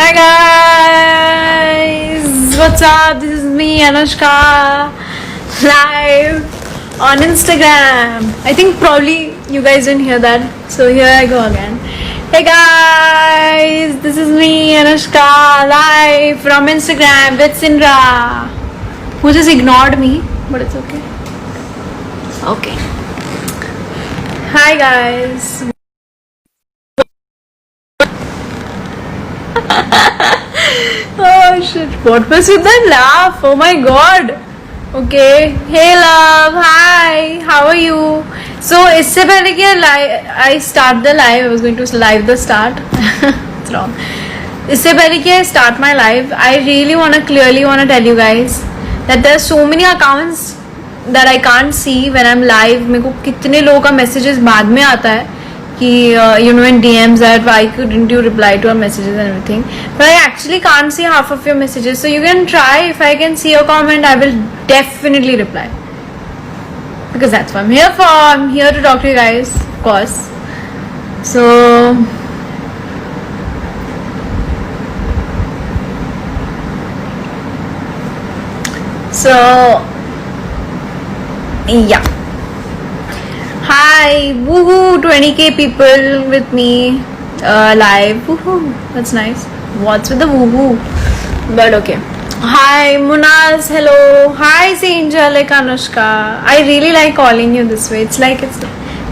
Hi guys, what's up? This is me, Anushka, live on Instagram. I think probably you guys didn't hear that, so here I go again. Hey guys, this is me, Anushka, live from Instagram with Sindra, who just ignored me, but it's okay. Okay. Hi guys. Oh shit, what was with that laugh? Oh my god. Okay. Hey love, hi, how are you? So इससे पहले कि I start the live, I was going to live the start. It's wrong. इससे पहले कि I start my live, I really clearly wanna tell you guys that there are so many accounts that I can't see when I'm live. मेरे को कितने लोगों का messages बाद में आता है कि in DMs that why couldn't you reply to our messages and everything, but I actually can't see half of your messages, so you can try. If I can see your comment, I will definitely reply, because that's what I'm here for. I'm here to talk to you guys, of course. So yeah. Hi, woohoo, 20k people with me live. Woohoo, that's nice. What's with the woohoo? But okay. Hi, Munaz, hello. Hi, Angel, like Anushka. I really like calling you this way. It's like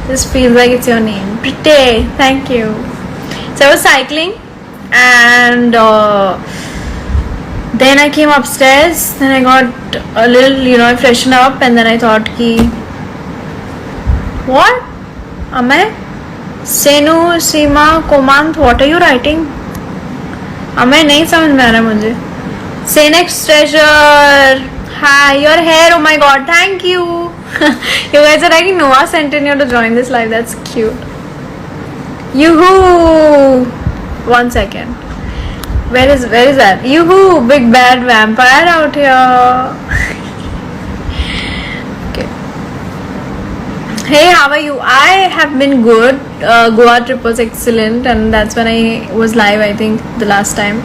this feels like it's your name. Pretty, thank you. So I was cycling and then I came upstairs. Then I got a little, I freshened up, and then I thought ki what? Amay? Senu, Seema, Komant, what are you writing? Amay nahi samajh mein aa raha mujhe. Say next treasure. Hi, your hair, oh my god, thank you. You guys are writing Noah Centennial to join this live, that's cute. Yoo-hoo! 1 second. Where is that? Yoo-hoo! Big bad vampire out here. Hey, how are you? I have been good. Goa trip was excellent, and that's when I was live, I think, the last time.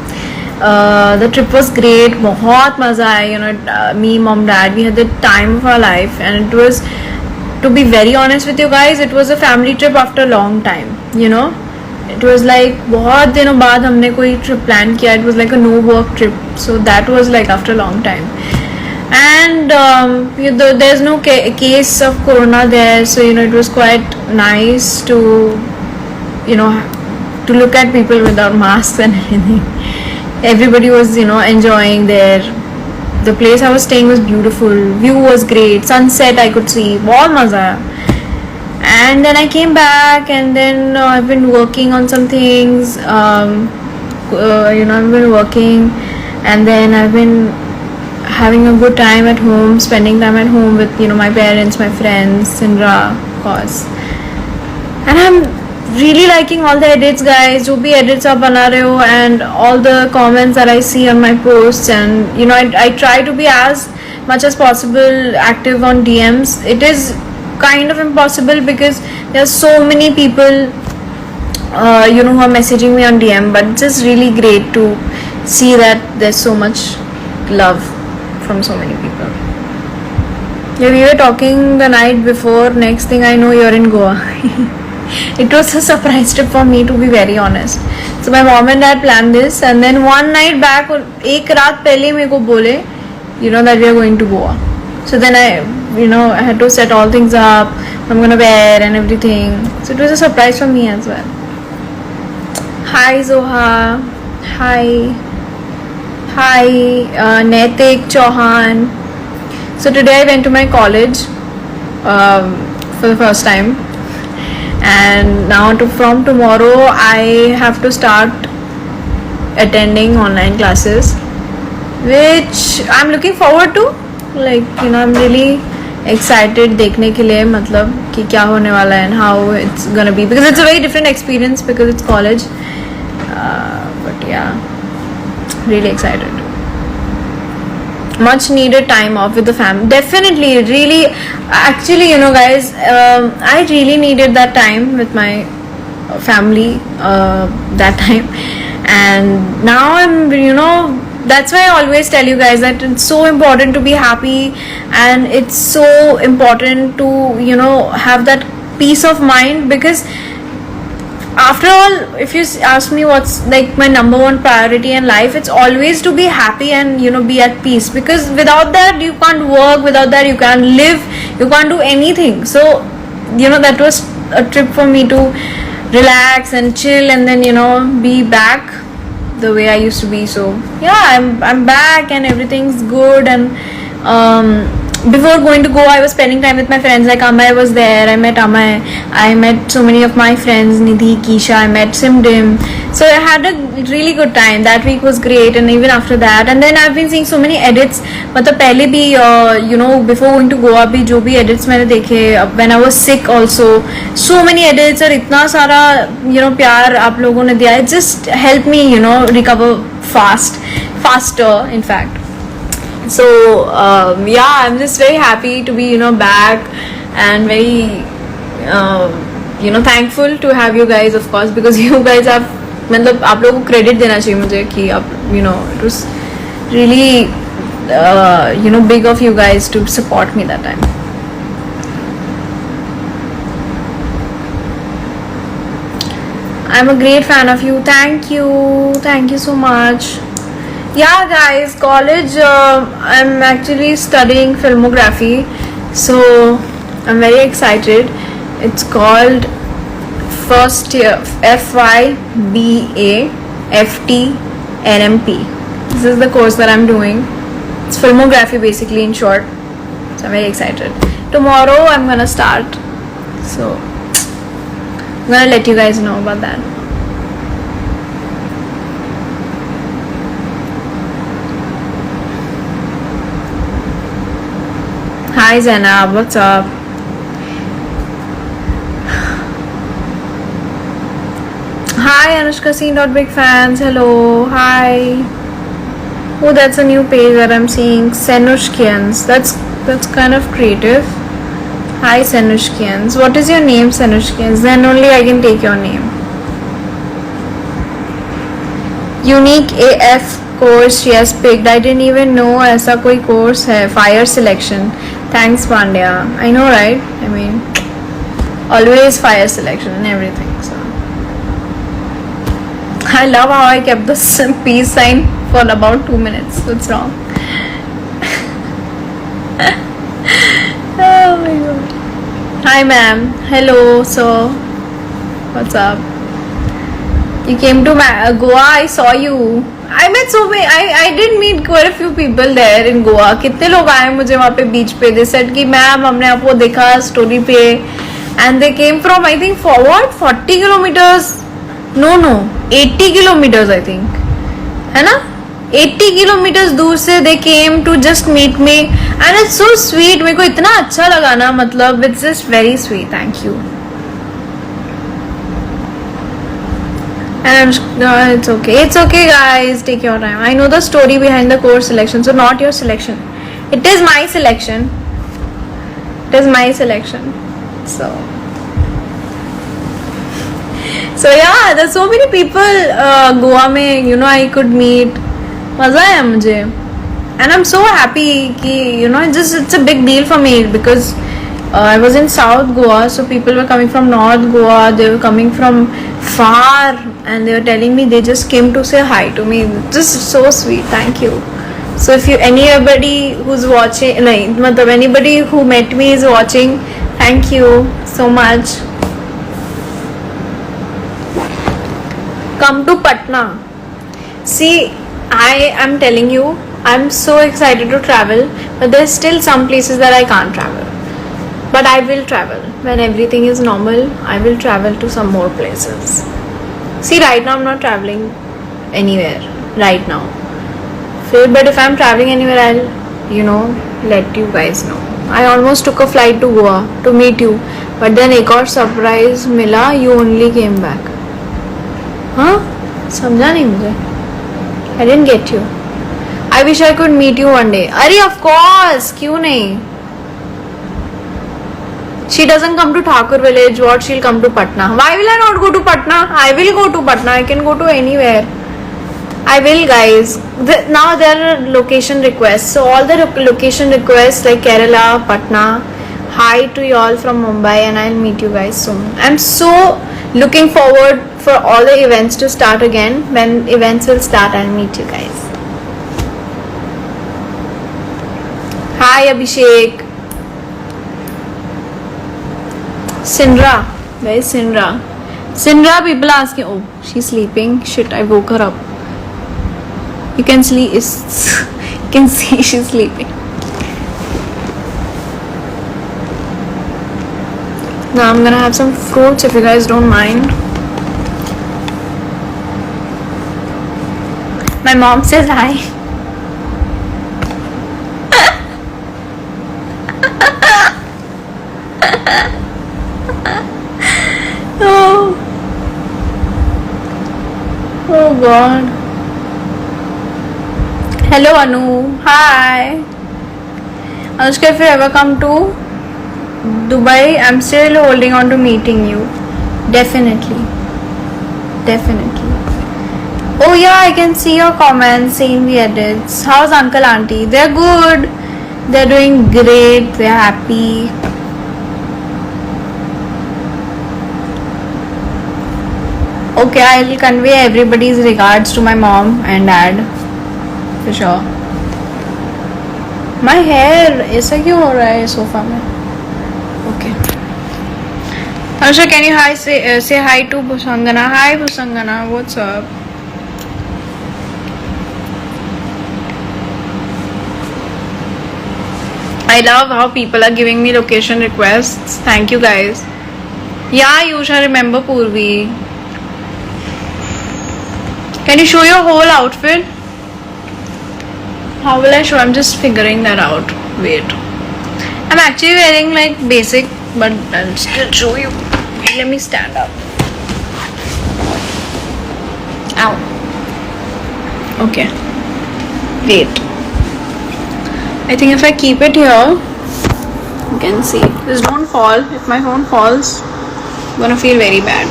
The trip was great. बहुत मजा आया. Me, mom, dad, we had the time of our life, and it was, to be very honest with you guys, it was a family trip after a long time. It was like बहुत दिनों बाद हमने कोई trip plan किया. It was like a no work trip, so that was like after a long time. And there's no case of corona there, so it was quite nice to to look at people without masks and anything. Everybody was enjoying there. The place I was staying was beautiful, view was great, sunset I could see, बहुत मजा आया. And then I came back, and then I've been working on some things. I've been working, and then I've been having a good time at home, spending time at home with my parents, my friends, Sindra, of course. And I'm really liking all the edits, guys. Jo bhi edits aap bana rahe ho, and all the comments that I see on my posts, and I try to be as much as possible active on DMs. It is kind of impossible because there are so many people who are messaging me on DM, but it's just really great to see that there's so much love from so many people. Yeah, we were talking the night before. Next thing I know, you're in Goa. It was a surprise trip for me, to be very honest. So my mom and dad planned this, and then one night back, एक रात पहले मेरे को बोले, that we are going to Goa. So then I had to set all things up. I'm gonna wear and everything. So it was a surprise for me as well. Hi Zoha. Hi. Hi, Naitik Chauhan. So today I went to my college for the first time, and now from tomorrow I have to start attending online classes, which I'm looking forward to. Like I'm really excited देखने के लिए, मतलब कि क्या होने वाला है and how it's gonna be, because it's a very different experience because it's college. But yeah, really excited. Much needed time off with the family. Definitely, really, actually, guys, I really needed that time with my family that time. and now I'm, that's why I always tell you guys that it's so important to be happy, and it's so important to have that peace of mind, because after all, if you ask me what's like my number one priority in life, it's always to be happy and be at peace, because without that you can't work, without that you can't live, you can't do anything. So that was a trip for me to relax and chill, and then be back the way I used to be. So yeah, I'm back and everything's good. And before going to Goa, I was spending time with my friends. Like Amay was there, I met Amay, I met so many of my friends, Nidhi, Keisha, I met Simdim. So I had a really good time. That week was great, and even after that. And then I've been seeing so many edits. मतलब पहले भी before going to Goa भी जो भी edits मैंने देखे, when I was sick also, so many edits और इतना सारा प्यार आप लोगों ने दिया. It just helped me recover faster in fact. So yeah, I'm just very happy to be back, and very thankful to have you guys, of course, because you guys have, मतलब आप लोगों को credit देना चाहिए मुझे कि आप it was really big of you guys to support me that time. I'm a great fan of you. Thank you so much. Yeah guys, college, I'm actually studying filmography, so I'm very excited. It's called first year FYBA FT NMP. This is the course that I'm doing. It's filmography basically, in short. So I'm very excited. Tomorrow I'm gonna start, so I'm gonna let you guys know about that. Hi Zainab, what's up? Hi Anushka Scene.big fans, hello, hi. Oh, that's a new page that I'm seeing. Senushkians, that's kind of creative. Hi Senushkians, what is your name Senushkians? Then only I can take your name. Unique AF course she has picked. I didn't even know ऐसा कोई course है. Fire selection. Thanks Pandya. I know, right? I mean, always fire selection and everything. So I love how I kept the peace sign for about 2 minutes. What's wrong? Oh my god. Hi ma'am. Hello. So what's up? You came to Goa. I saw you. I met so many. I did meet quite a few people there in Goa. कितने लोग आए मुझे वहाँ पे बीच पे. They said कि ma'am हमने आपको देखा स्टोरी पे, and they came from I think for what 40 kilometers. No 80 kilometers I think. है ना? 80 kilometers दूर से they came to just meet me, and it's so sweet. मेरे को इतना अच्छा लगा ना, मतलब it's just very sweet. Thank you. And it's okay guys, take your time. I know the story behind the course selection, so not your selection, it is my selection. So yeah, there's so many people Goa में I could meet. मजा आया मुझे, and I'm so happy कि it's a big deal for me, because I was in South Goa, so people were coming from North Goa, they were coming from far, and they were telling me they just came to say hi to me. Just so sweet. Thank you. So if anybody who's watching, anybody who met me is watching, thank you so much. Come to Patna. See, I am telling you, I'm so excited to travel, but there's still some places that I can't travel. But I will travel. When everything is normal, I will travel to some more places. See, right now I'm not traveling anywhere. Right now. But if I'm traveling anywhere, I'll, let you guys know. I almost took a flight to Goa to meet you. But then एक और surprise मिला, you only came back. Huh? समझा नहीं मुझे. I didn't get you. I wish I could meet you one day. अरे of course, क्यों नहीं? She doesn't come to Thakur village. What, she'll come to Patna? Why will I not go to Patna? I will go to Patna. I can go to anywhere. I will, guys. Now there are location requests. So all the location requests like Kerala, Patna. Hi to you all from Mumbai, and I'll meet you guys soon. I'm so looking forward for all the events to start again. When events will start, I'll meet you guys. Hi Abhishek. Sindra. Where is Sindra? Sindra, people asking. Oh, she's sleeping. Shit, I woke her up. You can see she's sleeping. Now I'm gonna have some fruits if you guys don't mind. My mom says hi. Oh God. Hello Anu. Hi. Anushka, if you ever come to Dubai, I'm still holding on to meeting you. Definitely. Oh yeah, I can see your comments, seeing the edits. How's uncle auntie? They're good. They're doing great. They're happy. Okay, I'll convey everybody's regards to my mom and dad. For sure. My hair ऐसा क्यों हो रहा है sofa में? Okay. Anushka, can you say hi to Busangana? Hi Busangana, what's up? I love how people are giving me location requests. Thank you guys. Yeah, you shall remember Purvi. Can you show your whole outfit? How will I show? I'm just figuring that out. Wait. I'm actually wearing like basic, but I'll still show you. Wait, let me stand up. Ow. Okay. Wait. I think if I keep it here, you can see. Just don't fall. If my phone falls, I'm gonna feel very bad.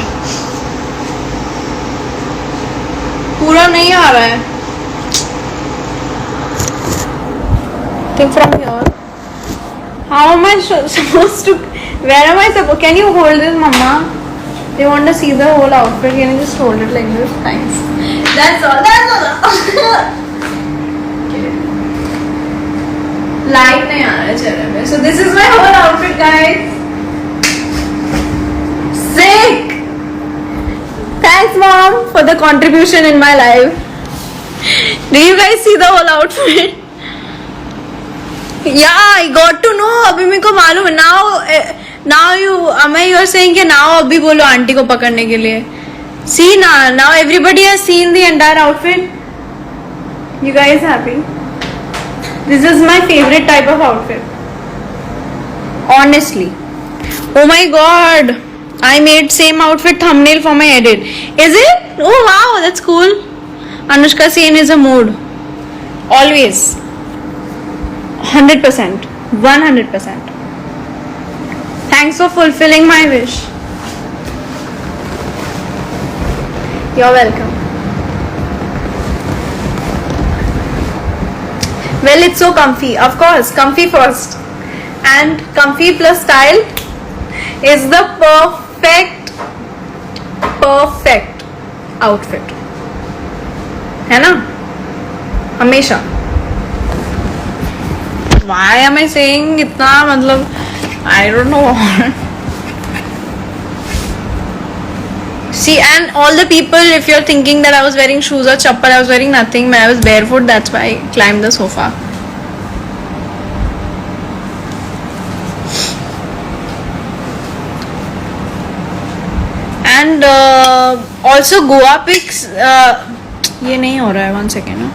पूरा नहीं आ रहा है. Think from here. How am I supposed to? Where am I supposed? Can you hold this, Mama? They want to see the whole outfit. Can you just hold it like this? Thanks. That's all. Okay. Light नहीं आ रहा है चेहरे में. So this is my whole outfit, guys. Sick. Thanks, Mom, for the contribution in my life. Did you guys see the whole outfit? Yeah, I got to know. अभी मेरे को मालूम है. Now you are saying कि now अभी बोलो aunty को पकड़ने के लिए. See now everybody has seen the entire outfit. You guys happy? This is my favorite type of outfit. Honestly. Oh my God. I made same outfit thumbnail for my edit. Is it? Oh wow, that's cool. Anushka Sen is a mood. Always. 100%. 100%. Thanks for fulfilling my wish. You're welcome. Well, it's so comfy. Of course, comfy first. And comfy plus style is the perfect outfit. है ना? हमेशा. Why am I saying इतना मतलब I don't know. See, and all the people, if you're thinking that I was wearing shoes or chappal, I was wearing nothing. I was barefoot. That's why I climbed the sofa. And also Goa pics. ये नहीं हो रहा है. 1 second.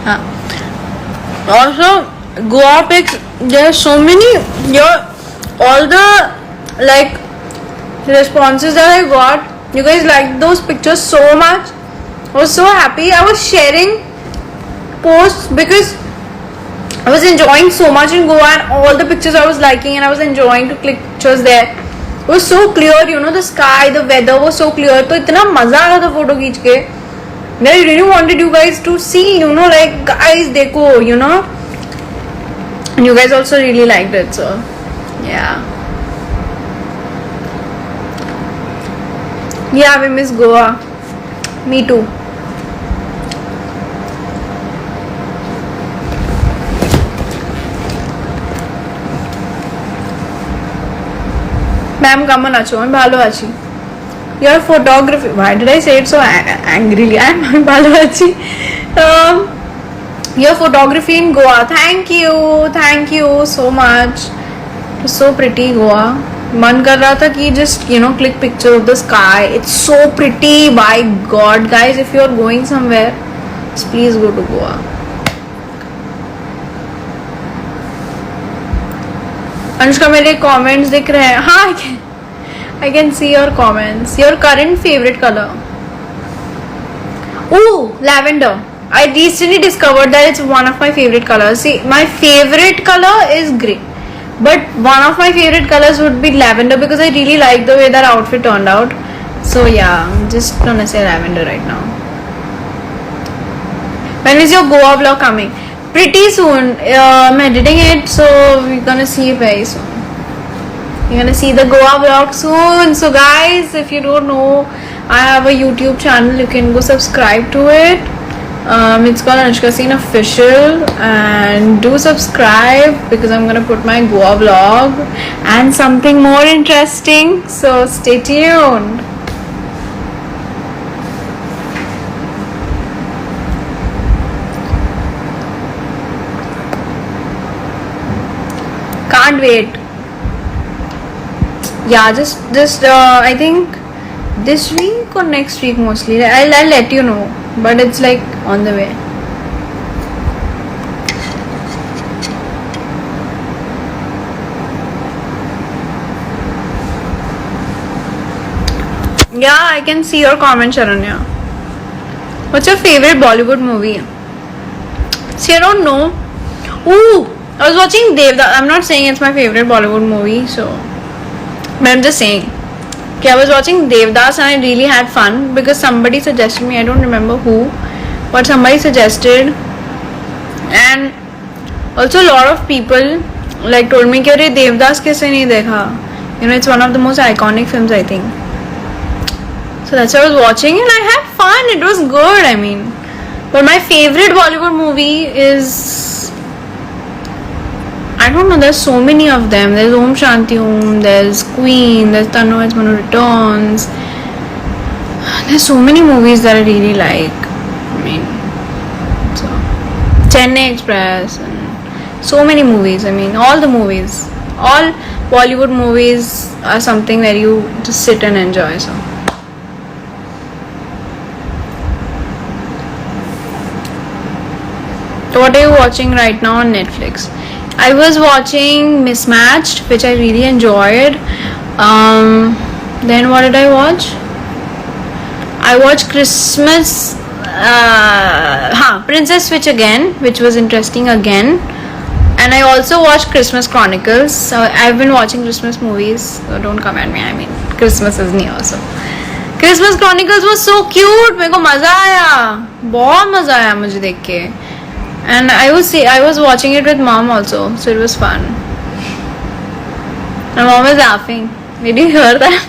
हाँ. Also Goa pics. There are so many. All the like responses that I got. You guys liked those pictures so much. I was so happy. I was sharing posts because I was enjoying so much in Goa, and all the pictures I was liking, and I was enjoying to click pictures there. It was so clear, the sky, the weather was so clear. तो इतना मजा आ रहा था photo खींच के. I really wanted you guys to see, like, guys, dekho, and you guys also really liked it, so yeah. Yeah, we miss Goa. Me too. Ma'am, come on, acho. I'm bhalo achi. Your photography. Why did I say it so angrily? I'm bhalo achi. Your photography in Goa. Thank you so much. It's so pretty, Goa. मन कर रहा था कि just click picture of the sky. It's so pretty. By God, guys, if you are going somewhere, please go to Goa. Anushka मेरे comments दिख रहे हैं. हाँ, I can see your comments. Your current favorite color? Ooh, lavender. I recently discovered that it's one of my favorite colors. See, my favorite color is grey. But one of my favorite colors would be lavender because I really like the way that outfit turned out. So yeah, I'm just gonna say lavender right now. When is your Goa vlog coming? Pretty soon. I'm editing it, so we're gonna see it very soon. You're gonna see the Goa vlog soon. So guys, if you don't know, I have a YouTube channel. You can go subscribe to it. It's called Anushka Singh Official, and do subscribe because I'm gonna put my Goa vlog and something more interesting, so stay tuned. Can't wait. Yeah, just I think this week or next week mostly. I'll let you know, but it's like on the way. Yeah, I can see your comment, Sharanya. What's your favorite Bollywood movie? See, I don't know. Ooh, I was watching Devdas. I'm not saying it's my favorite Bollywood movie, so, but I'm just saying. Okay, I was watching Devdas and I really had fun because somebody suggested me. I don't remember who, but somebody suggested, and also a lot of people like told me कि अरे Devdas कैसे नहीं देखा? It's one of the most iconic films, I think. So that's why I was watching and I had fun. It was good. I mean, but my favorite Bollywood movie is, I don't know, there's so many of them. There's Om Shanti Om, there's Queen, there's Tanu Has Manu Returns. There's so many movies that I really like. I mean, so Chennai Express and so many movies. I mean, all the movies, all Bollywood movies are something that you just sit and enjoy. So what are you watching right now on Netflix? I was watching Mismatched, which I really enjoyed. Then what did I watch? I watched Christmas, Princess Switch again, which was interesting again. And I also watched Christmas Chronicles. So I've been watching Christmas movies, so don't come at me. I mean, Christmas is near, so Christmas Chronicles was so cute. मेरे को मजा आया, बहुत मजा आया मुझे देख के. And I was watching it with mom also, so it was fun. My mom was laughing. Did you hear that?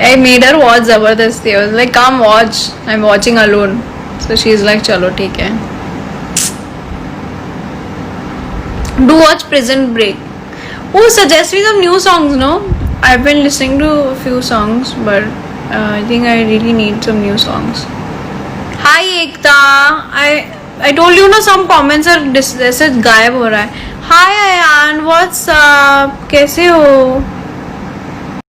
I made her watch Zabardasti. I was like, come watch. I'm watching alone. So she's like, chalo, theek hai. Do watch Prison Break. Oh, suggest me some new songs, no? I've been listening to a few songs, but I think I really need some new songs. Hi Ekta, I told you ना some comments are जैसे गायब हो रहा है. Hi Ayan, what's up? कैसे हो?